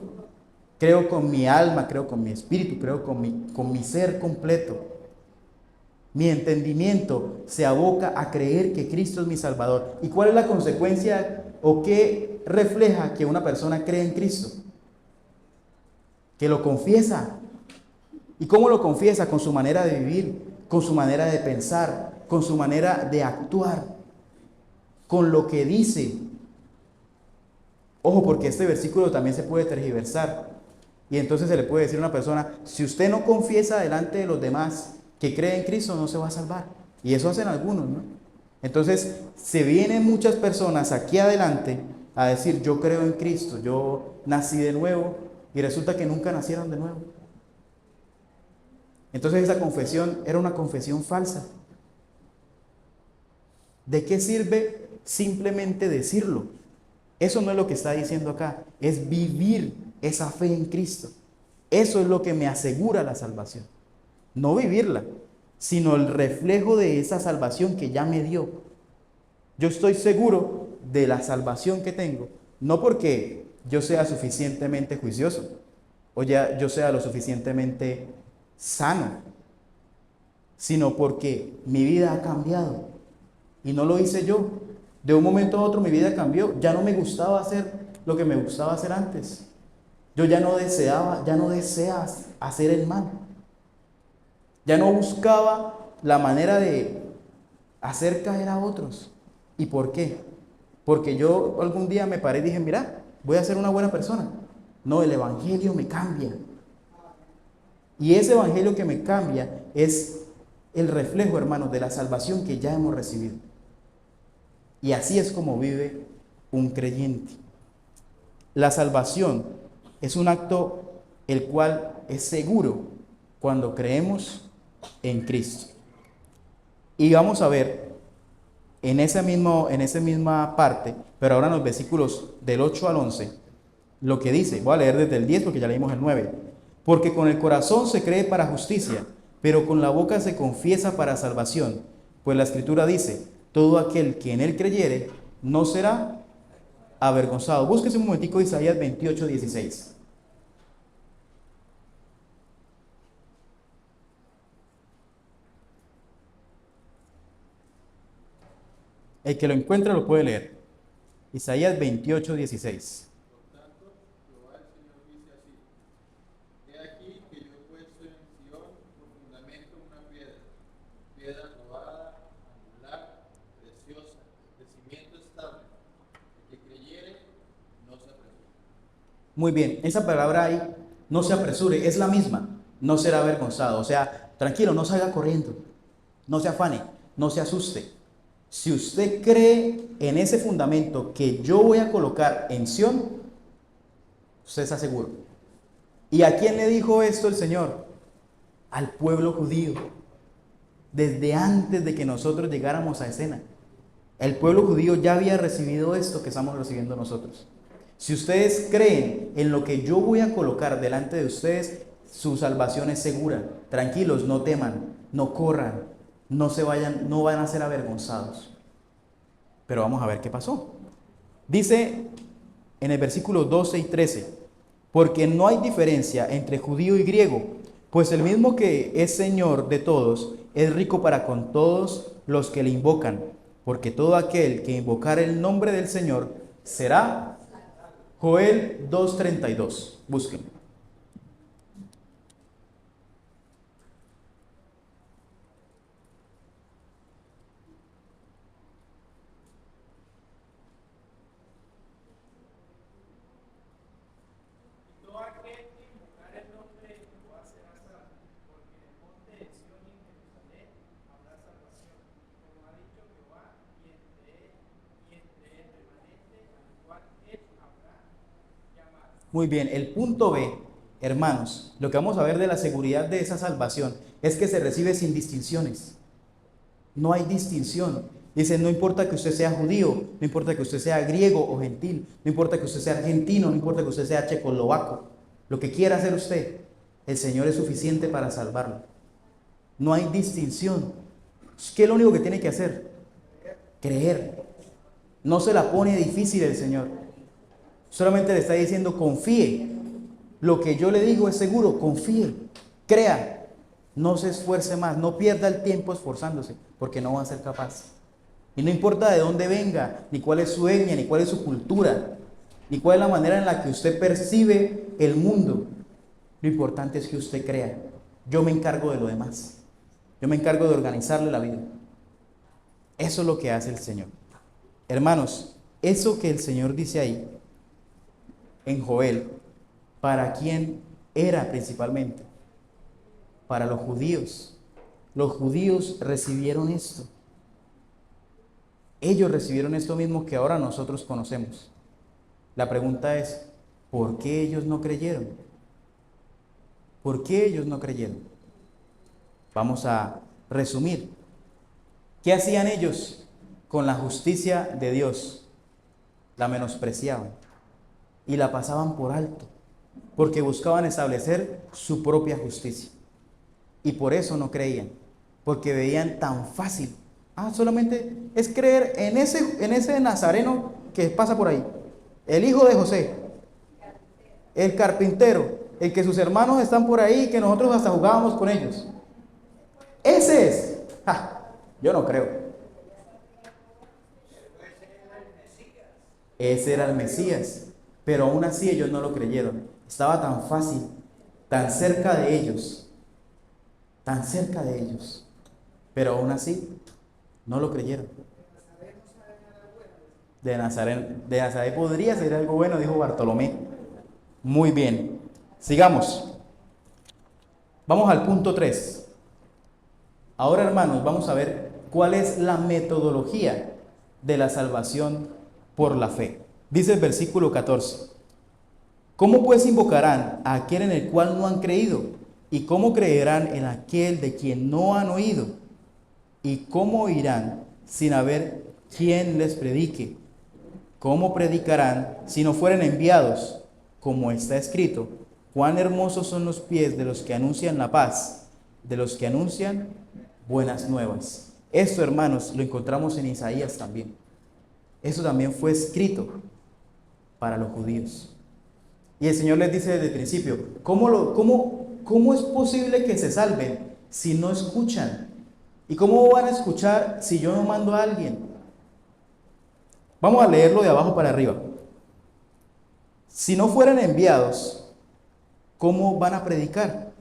Creo con mi alma, creo con mi espíritu, creo con mi ser completo. Mi entendimiento se aboca a creer que Cristo es mi Salvador. ¿Y cuál es la consecuencia o qué refleja que una persona cree en Cristo? Que lo confiesa. ¿Y cómo lo confiesa? Con su manera de vivir, con su manera de pensar, con su manera de actuar, con lo que dice. Ojo, porque este versículo también se puede tergiversar. Y entonces se le puede decir a una persona, si usted no confiesa delante de los demás que cree en Cristo, no se va a salvar. Y eso hacen algunos, ¿no? Entonces, se vienen muchas personas aquí adelante a decir, yo creo en Cristo, yo nací de nuevo, y resulta que nunca nacieron de nuevo. Entonces esa confesión era una confesión falsa. ¿De qué sirve simplemente decirlo? Eso no es lo que está diciendo acá, es vivir esa fe en Cristo. Eso es lo que me asegura la salvación. No vivirla, sino el reflejo de esa salvación que ya me dio. Yo estoy seguro de la salvación que tengo, no porque yo sea suficientemente juicioso, o ya yo sea lo suficientemente sano, sino porque mi vida ha cambiado. Y no lo hice yo. De un momento a otro mi vida cambió. Ya no me gustaba hacer lo que me gustaba hacer antes. Yo ya no desea hacer el mal. Ya no buscaba la manera de hacer caer a otros. ¿Y por qué? Porque yo algún día me paré y dije, mira, voy a ser una buena persona. No, el evangelio me cambia. Y ese evangelio que me cambia es el reflejo, hermanos, de la salvación que ya hemos recibido. Y así es como vive un creyente. La salvación es un acto el cual es seguro cuando creemos en Cristo. Y vamos a ver en esa misma parte, pero ahora en los versículos del 8 al 11, lo que dice. Voy a leer desde el 10 porque ya leímos el 9. Porque con el corazón se cree para justicia, pero con la boca se confiesa para salvación. Pues la Escritura dice, todo aquel que en él creyere no será avergonzado. Búsquese un momentico Isaías 28, 16. El que lo encuentre lo puede leer. Isaías 28, 16. Por tanto, Jehová el Señor dice así: He aquí que yo he puesto en Sion por fundamento una piedra probada, angular, preciosa, de cimiento estable. El que creyere, no se apresure. Muy bien, esa palabra ahí, no se apresure, es la misma, no será avergonzado. O sea, tranquilo, no salga corriendo, no se afane, no se asuste. Si usted cree en ese fundamento que yo voy a colocar en Sión, usted está seguro. ¿Y a quién le dijo esto el Señor? Al pueblo judío. Desde antes de que nosotros llegáramos a escena, el pueblo judío ya había recibido esto que estamos recibiendo nosotros. Si ustedes creen en lo que yo voy a colocar delante de ustedes, su salvación es segura. Tranquilos, no teman, no corran, no se vayan, no van a ser avergonzados. Pero vamos a ver qué pasó. Dice en el versículo 12 y 13, porque no hay diferencia entre judío y griego, pues el mismo que es Señor de todos, es rico para con todos los que le invocan, porque todo aquel que invocar el nombre del Señor será. Joel 2:32, busquen. Y todo aquel que invocar el nombre de Jehová será salvo, porque en el monte de Sión y en Jerusalén habrá salvación, como ha dicho Jehová, y entre el remanente al cual él habrá llamado. Muy bien, el punto B, hermanos, lo que vamos a ver de la seguridad de esa salvación es que se recibe sin distinciones. No hay distinción. Dice, no importa que usted sea judío, no importa que usted sea griego o gentil, no importa que usted sea argentino, no importa que usted sea checoslovaco, lo que quiera hacer usted, el Señor es suficiente para salvarlo. No hay distinción. ¿Qué es lo único que tiene que hacer? Creer. No se la pone difícil el Señor. Solamente le está diciendo, confíe. Lo que yo le digo es seguro, confíe, crea. No se esfuerce más, no pierda el tiempo esforzándose, porque no va a ser capaz. Y no importa de dónde venga, ni cuál es su etnia, ni cuál es su cultura, ni cuál es la manera en la que usted percibe el mundo. Lo importante es que usted crea. Yo me encargo de lo demás. Yo me encargo de organizarle la vida. Eso es lo que hace el Señor. Hermanos, eso que el Señor dice ahí, en Joel, ¿para quién era principalmente? Para los judíos. Los judíos recibieron esto. Ellos recibieron esto mismo que ahora nosotros conocemos. La pregunta es, ¿por qué ellos no creyeron? ¿Por qué ellos no creyeron? Vamos a resumir. ¿Qué hacían ellos con la justicia de Dios? La menospreciaban y la pasaban por alto, porque buscaban establecer su propia justicia. Y por eso no creían, porque veían tan fácil. Solamente es creer en ese nazareno que pasa por ahí, el hijo de José, el carpintero, el que sus hermanos están por ahí y que nosotros hasta jugábamos con ellos. Ese es. Yo no creo. Ese era el Mesías, pero aún así ellos no lo creyeron. Estaba tan fácil, tan cerca de ellos, pero aún así no lo creyeron. De Nazaret podría ser algo bueno, dijo Bartolomé. Muy bien, sigamos. Vamos al punto 3. Ahora, hermanos, vamos a ver cuál es la metodología de la salvación por la fe. Dice el versículo 14. ¿Cómo pues invocarán a aquel en el cual no han creído? ¿Y cómo creerán en aquel de quien no han oído? ¿Y cómo oirán sin haber quien les predique? ¿Cómo predicarán si no fueren enviados? Como está escrito, cuán hermosos son los pies de los que anuncian la paz, de los que anuncian buenas nuevas. Esto, hermanos, lo encontramos en Isaías también. Eso también fue escrito para los judíos. Y el Señor les dice desde el principio, ¿cómo es posible que se salven si no escuchan? ¿Y cómo van a escuchar si yo no mando a alguien? Vamos a leerlo de abajo para arriba. Si no fueran enviados, ¿cómo van a predicar?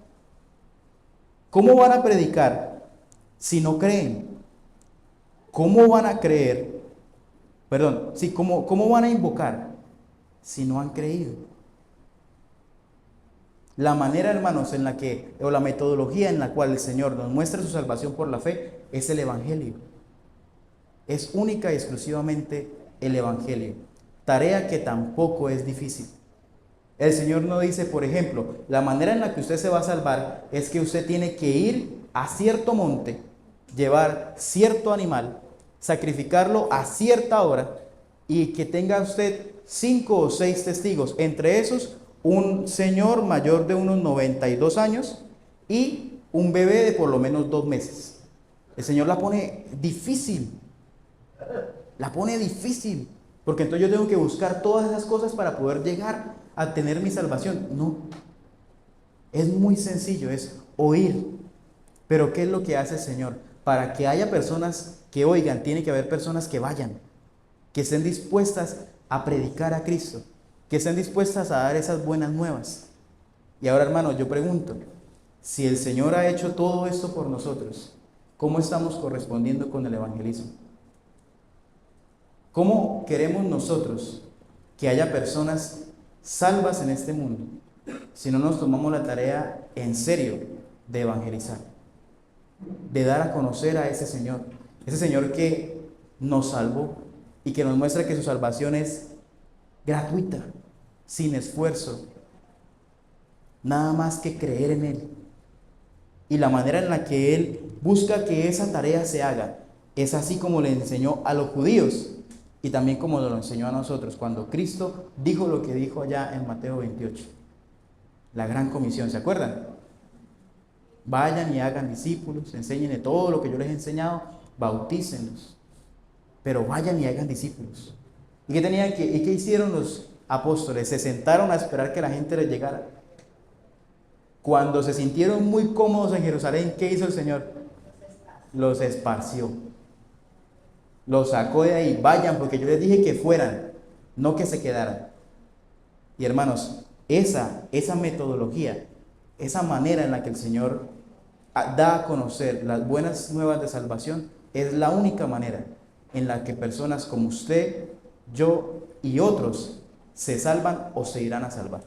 ¿Cómo van a predicar si no creen? ¿Cómo van a creer? ¿Cómo van a invocar si no han creído? La manera, hermanos, o la metodología en la cual el Señor nos muestra su salvación por la fe es el Evangelio. Es única y exclusivamente el Evangelio. Tarea que tampoco es difícil. El Señor no dice, por ejemplo, la manera en la que usted se va a salvar es que usted tiene que ir a cierto monte, llevar cierto animal, sacrificarlo a cierta hora y que tenga usted 5 o 6 testigos, entre esos un señor mayor de unos 92 años y un bebé de por lo menos 2 meses. El Señor la pone difícil, porque entonces yo tengo que buscar todas esas cosas para poder llegar a tener mi salvación. No, es muy sencillo, es oír. Pero ¿qué es lo que hace el Señor? Para que haya personas que oigan, tiene que haber personas que vayan, que estén dispuestas a predicar a Cristo, que estén dispuestas a dar esas buenas nuevas. Y ahora, hermanos, yo pregunto, si el Señor ha hecho todo esto por nosotros, ¿cómo estamos correspondiendo con el evangelismo? ¿Cómo queremos nosotros que haya personas salvas en este mundo si no nos tomamos la tarea en serio de evangelizar, de dar a conocer a ese Señor que nos salvó y que nos muestra que su salvación es gratuita, sin esfuerzo, nada más que creer en Él? Y la manera en la que Él busca que esa tarea se haga Es así como le enseñó a los judíos y también como lo enseñó a nosotros cuando Cristo dijo lo que dijo allá en Mateo 28. La gran comisión, ¿se acuerdan? Vayan y hagan discípulos, enséñenle todo lo que yo les he enseñado, bautícenlos, pero vayan y hagan discípulos. ¿Y qué hicieron los apóstoles? Se sentaron a esperar que la gente les llegara. Cuando se sintieron muy cómodos en Jerusalén, ¿qué hizo el Señor? Los esparció. Los sacó de ahí. Vayan, porque yo les dije que fueran, no que se quedaran. Y hermanos, esa metodología, esa manera en la que el Señor da a conocer las buenas nuevas de salvación, es la única manera en la que personas como usted, yo y otros se salvan o se irán a salvar.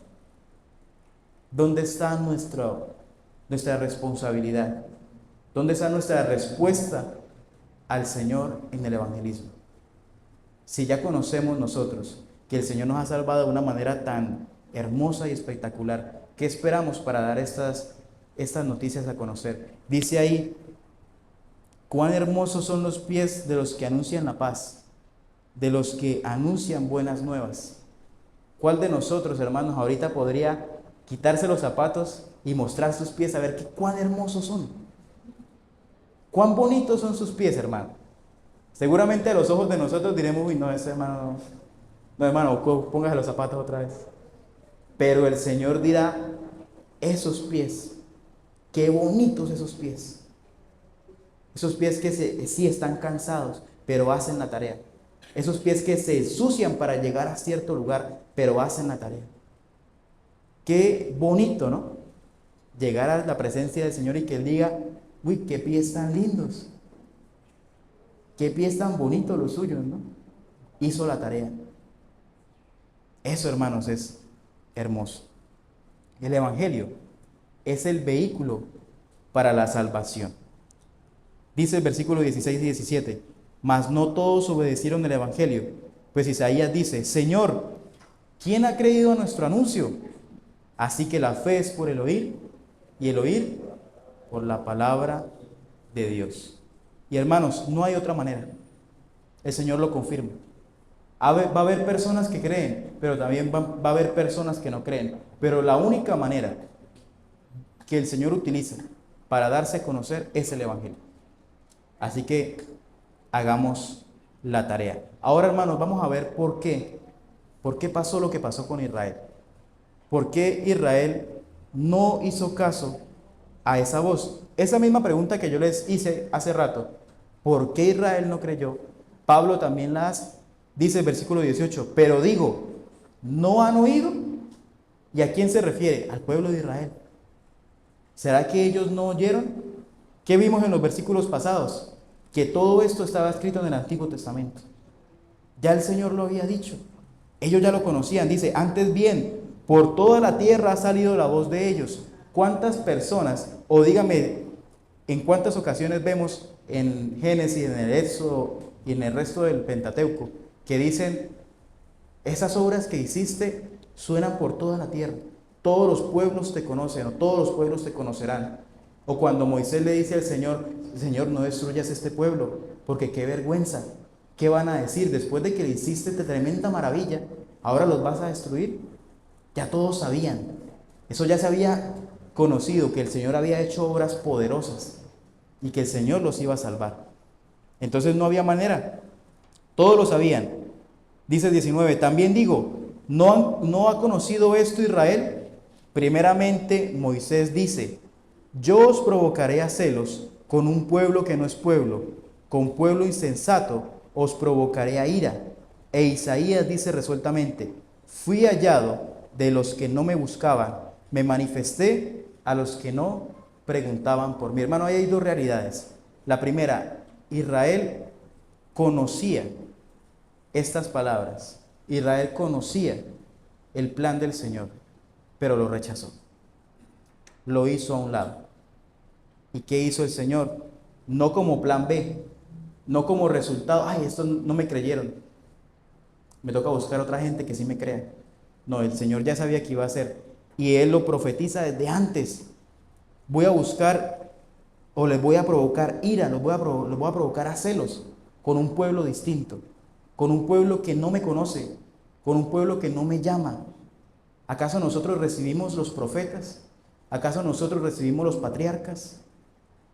¿Dónde está nuestra responsabilidad? ¿Dónde está nuestra respuesta al Señor en el evangelismo? Si ya conocemos nosotros que el Señor nos ha salvado de una manera tan hermosa y espectacular, ¿qué esperamos para dar estas noticias a conocer? Dice ahí, cuán hermosos son los pies de los que anuncian la paz, de los que anuncian buenas nuevas. ¿Cuál de nosotros, hermanos, ahorita podría quitarse los zapatos y mostrar sus pies a ver cuán hermosos son? ¿Cuán bonitos son sus pies, hermano? Seguramente a los ojos de nosotros diremos, uy, no, ese hermano, no, hermano, póngase los zapatos otra vez. Pero el Señor dirá, esos pies, qué bonitos esos pies. Esos pies que sí están cansados, pero hacen la tarea. Esos pies que se ensucian para llegar a cierto lugar, pero hacen la tarea. Qué bonito, ¿no? Llegar a la presencia del Señor y que Él diga, uy, qué pies tan lindos. Qué pies tan bonitos los suyos, ¿no? Hizo la tarea. Eso, hermanos, es hermoso. El Evangelio es el vehículo para la salvación. Dice el versículo 16 y 17, mas no todos obedecieron el Evangelio, pues Isaías dice, Señor, ¿quién ha creído a nuestro anuncio? Así que la fe es por el oír, y el oír por la palabra de Dios. Y hermanos, no hay otra manera. El Señor lo confirma. Va a haber personas que creen, pero también va a haber personas que no creen. Pero la única manera que el Señor utiliza para darse a conocer es el Evangelio. Así que hagamos la tarea. Ahora, hermanos, vamos a ver por qué pasó lo que pasó con Israel. ¿Por qué Israel no hizo caso a esa voz? Esa misma pregunta que yo les hice hace rato, ¿por qué Israel no creyó? Pablo también la hace. Dice el versículo 18, pero digo, ¿no han oído? ¿Y a quién se refiere? Al pueblo de Israel. ¿Será que ellos no oyeron? ¿Qué vimos en los versículos pasados? Que todo esto estaba escrito en el Antiguo Testamento. Ya el Señor lo había dicho. Ellos ya lo conocían. Dice, antes bien, por toda la tierra ha salido la voz de ellos. ¿Cuántas personas, o dígame, en cuántas ocasiones vemos en Génesis, en el Éxodo y en el resto del Pentateuco, que dicen, esas obras que hiciste suenan por toda la tierra? Todos los pueblos te conocen, o todos los pueblos te conocerán. O cuando Moisés le dice al Señor, Señor, no destruyas este pueblo, porque qué vergüenza. ¿Qué van a decir? Después de que le hiciste tremenda maravilla, ¿ahora los vas a destruir? Ya todos sabían. Eso ya se había conocido, que el Señor había hecho obras poderosas y que el Señor los iba a salvar. Entonces no había manera. Todos lo sabían. Dice 19, también digo, ¿no ha conocido esto Israel? Primeramente Moisés dice, yo os provocaré a celos con un pueblo que no es pueblo, con pueblo insensato os provocaré a ira. E Isaías dice resueltamente, fui hallado de los que no me buscaban, me manifesté a los que no preguntaban por mí. Hermano, ahí hay dos realidades. La primera, Israel conocía estas palabras. Israel conocía el plan del Señor, pero lo rechazó. Lo hizo a un lado. ¿Y qué hizo el Señor? No como plan B, no como resultado, ay, esto no me creyeron, me toca buscar otra gente que sí me crea. No, el Señor ya sabía que iba a hacer, y Él lo profetiza desde antes. Voy a buscar o les voy a provocar ira, los voy a provocar a celos con un pueblo distinto, con un pueblo que no me conoce, con un pueblo que no me llama. ¿Acaso nosotros recibimos los profetas? ¿Acaso nosotros recibimos los patriarcas?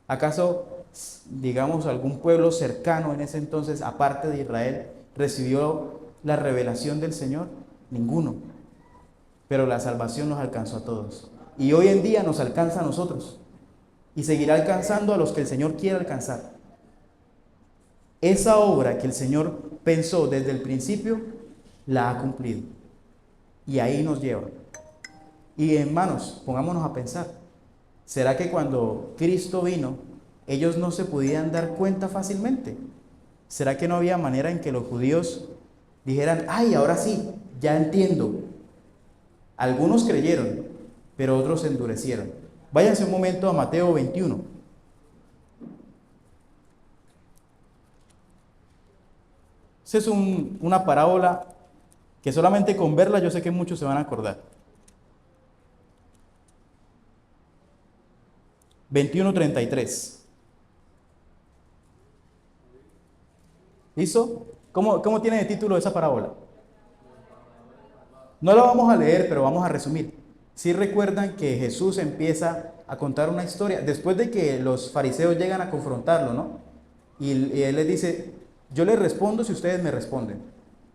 ¿Acaso, digamos, algún pueblo cercano en ese entonces, aparte de Israel, recibió la revelación del Señor? Ninguno. Pero la salvación nos alcanzó a todos. Y hoy en día nos alcanza a nosotros. Y seguirá alcanzando a los que el Señor quiera alcanzar. Esa obra que el Señor pensó desde el principio, la ha cumplido. Y ahí nos lleva. Y hermanos, pongámonos a pensar. ¿Será que cuando Cristo vino, ellos no se podían dar cuenta fácilmente? ¿Será que no había manera en que los judíos dijeran, ay, ahora sí, ya entiendo? Algunos creyeron, pero otros se endurecieron. Váyanse un momento a Mateo 21. Esa es una parábola que solamente con verla yo sé que muchos se van a acordar. 21:33. ¿Listo? ¿Cómo tiene de título esa parábola? No la vamos a leer, pero vamos a resumir. Si recuerdan que Jesús empieza a contar una historia, después de que los fariseos llegan a confrontarlo, ¿no? Y él les dice, yo les respondo si ustedes me responden.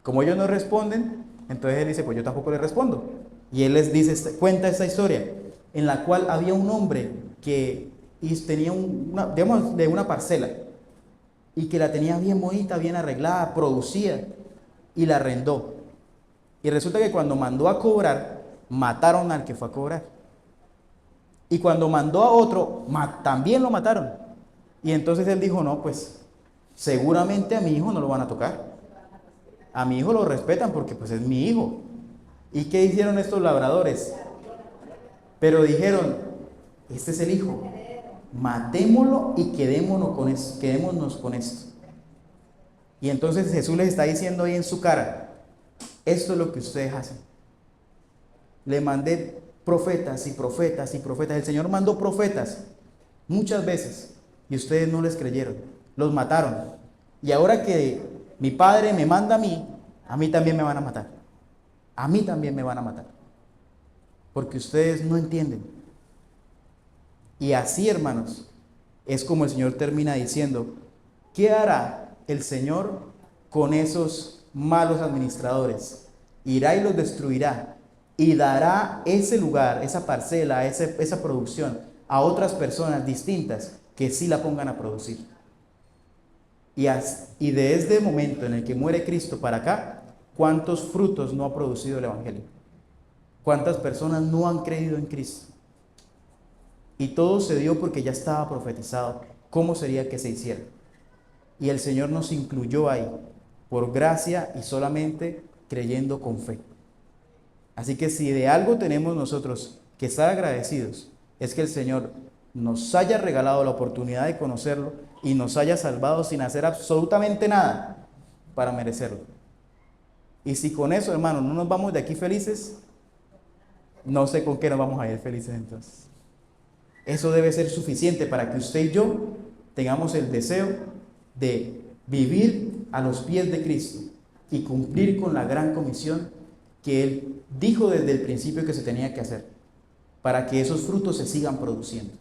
Como ellos no responden, entonces él dice, pues yo tampoco les respondo. Y él les dice, cuenta esta historia, en la cual había un hombre que tenía digamos, de una parcela, y que la tenía bien bonita, bien arreglada, producida, y la arrendó. Y resulta que cuando mandó a cobrar, mataron al que fue a cobrar. Y cuando mandó a otro, también lo mataron. Y entonces él dijo, no, pues seguramente a mi hijo no lo van a tocar. A mi hijo lo respetan porque pues es mi hijo. ¿Y qué hicieron estos labradores? Pero dijeron, este es el hijo, matémoslo y quedémonos con esto. Y entonces Jesús les está diciendo ahí en su cara, esto es lo que ustedes hacen. Le mandé profetas y profetas y profetas. El Señor mandó profetas muchas veces y ustedes no les creyeron, los mataron. Y ahora que mi Padre me manda a mí también me van a matar. A mí también me van a matar. Porque ustedes no entienden. Y así, hermanos, es como el Señor termina diciendo, ¿qué hará el Señor con esos malos administradores? Irá y los destruirá y dará ese lugar, esa parcela, esa producción a otras personas distintas que sí la pongan a producir. Y desde el momento en el que muere Cristo para acá, ¿cuántos frutos no ha producido el Evangelio? ¿Cuántas personas no han creído en Cristo? Y todo se dio porque ya estaba profetizado cómo sería que se hiciera. Y el Señor nos incluyó ahí, por gracia y solamente creyendo con fe. Así que si de algo tenemos nosotros que estar agradecidos, es que el Señor nos haya regalado la oportunidad de conocerlo y nos haya salvado sin hacer absolutamente nada para merecerlo. Y si con eso, hermano, no nos vamos de aquí felices, no sé con qué nos vamos a ir felices entonces. Eso debe ser suficiente para que usted y yo tengamos el deseo de vivir a los pies de Cristo y cumplir con la gran comisión que Él dijo desde el principio que se tenía que hacer, para que esos frutos se sigan produciendo,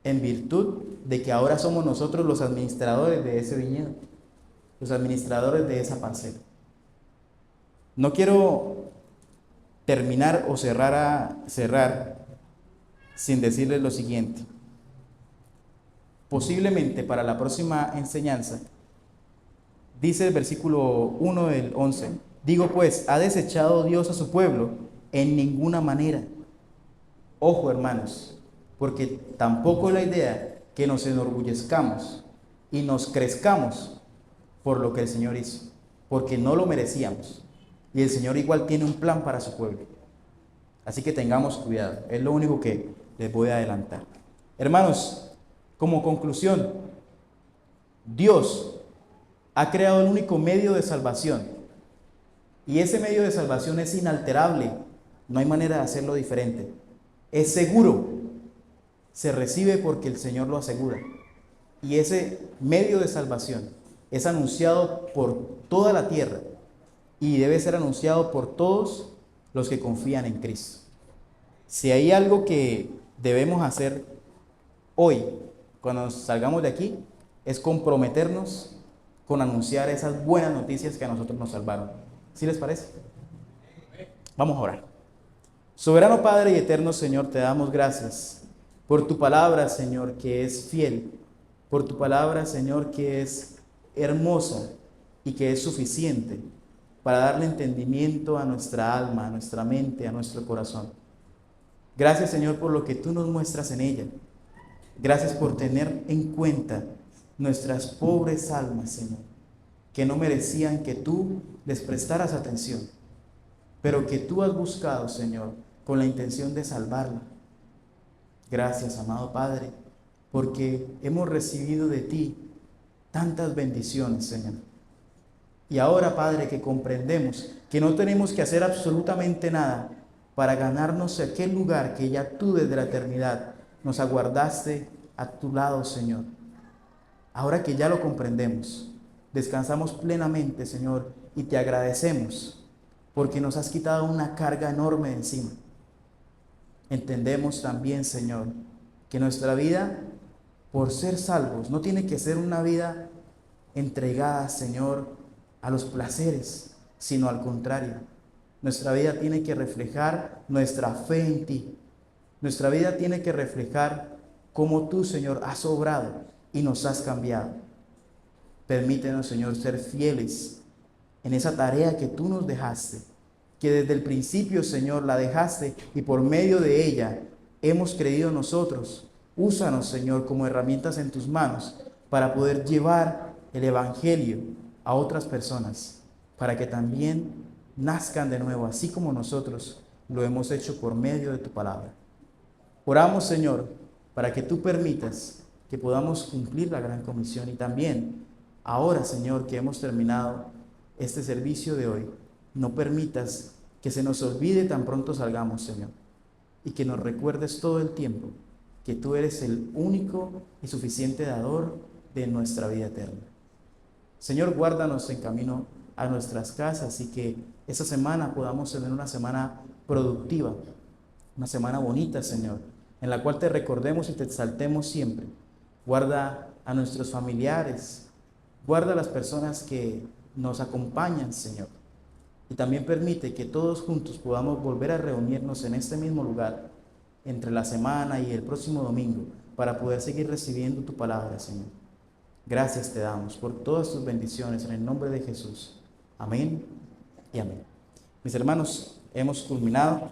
en virtud de que ahora somos nosotros los administradores de ese viñedo, los administradores de esa parcela. No quiero terminar o cerrar sin decirles lo siguiente. Posiblemente para la próxima enseñanza, dice el versículo 1 del 11, digo pues, ¿ha desechado Dios a su pueblo? En ninguna manera. Ojo, hermanos, porque tampoco es la idea que nos enorgullezcamos y nos crezcamos por lo que el Señor hizo, porque no lo merecíamos. Y el Señor igual tiene un plan para su pueblo. Así que tengamos cuidado, es lo único que les voy a adelantar. Hermanos, como conclusión, Dios ha creado el único medio de salvación. Y ese medio de salvación es inalterable. No hay manera de hacerlo diferente. Es seguro. se recibe porque el Señor lo asegura. Y ese medio de salvación es anunciado por toda la tierra y debe ser anunciado por todos los que confían en Cristo. Si hay algo que debemos hacer hoy, cuando nos salgamos de aquí, es comprometernos con anunciar esas buenas noticias que a nosotros nos salvaron. ¿Sí les parece? Vamos a orar. Soberano Padre y eterno Señor, te damos gracias por tu palabra, Señor, que es fiel, por tu palabra, Señor, que es hermosa y que es suficiente para darle entendimiento a nuestra alma, a nuestra mente, a nuestro corazón. Gracias, Señor, por lo que tú nos muestras en ella. Gracias por tener en cuenta nuestras pobres almas, Señor, que no merecían que tú les prestaras atención, pero que tú has buscado, Señor, con la intención de salvarla. Gracias, amado Padre, porque hemos recibido de ti tantas bendiciones, Señor. Y ahora, Padre, que comprendemos que no tenemos que hacer absolutamente nada para ganarnos aquel lugar que ya tú desde la eternidad nos aguardaste a tu lado, Señor. Ahora que ya lo comprendemos, descansamos plenamente, Señor, y te agradecemos porque nos has quitado una carga enorme de encima. Entendemos también, Señor, que nuestra vida, por ser salvos, no tiene que ser una vida entregada, Señor, a los placeres, sino al contrario. Nuestra vida tiene que reflejar nuestra fe en ti. Nuestra vida tiene que reflejar cómo tú, Señor, has obrado y nos has cambiado. Permítenos, Señor, ser fieles en esa tarea que tú nos dejaste, que desde el principio, Señor, la dejaste y por medio de ella hemos creído nosotros. Úsanos, Señor, como herramientas en tus manos para poder llevar el Evangelio a otras personas, para que también nazcan de nuevo, así como nosotros lo hemos hecho por medio de tu palabra. Oramos, Señor, para que tú permitas que podamos cumplir la gran comisión y también, ahora, Señor, que hemos terminado este servicio de hoy, no permitas que se nos olvide tan pronto salgamos, Señor, y que nos recuerdes todo el tiempo que tú eres el único y suficiente dador de nuestra vida eterna. Señor, guárdanos en camino a nuestras casas y que esta semana podamos tener una semana productiva, una semana bonita, Señor, en la cual te recordemos y te exaltemos siempre. Guarda a nuestros familiares, guarda a las personas que nos acompañan, Señor. Y también permite que todos juntos podamos volver a reunirnos en este mismo lugar entre la semana y el próximo domingo para poder seguir recibiendo tu palabra, Señor. Gracias te damos por todas tus bendiciones en el nombre de Jesús. Amén y amén. Mis hermanos, hemos culminado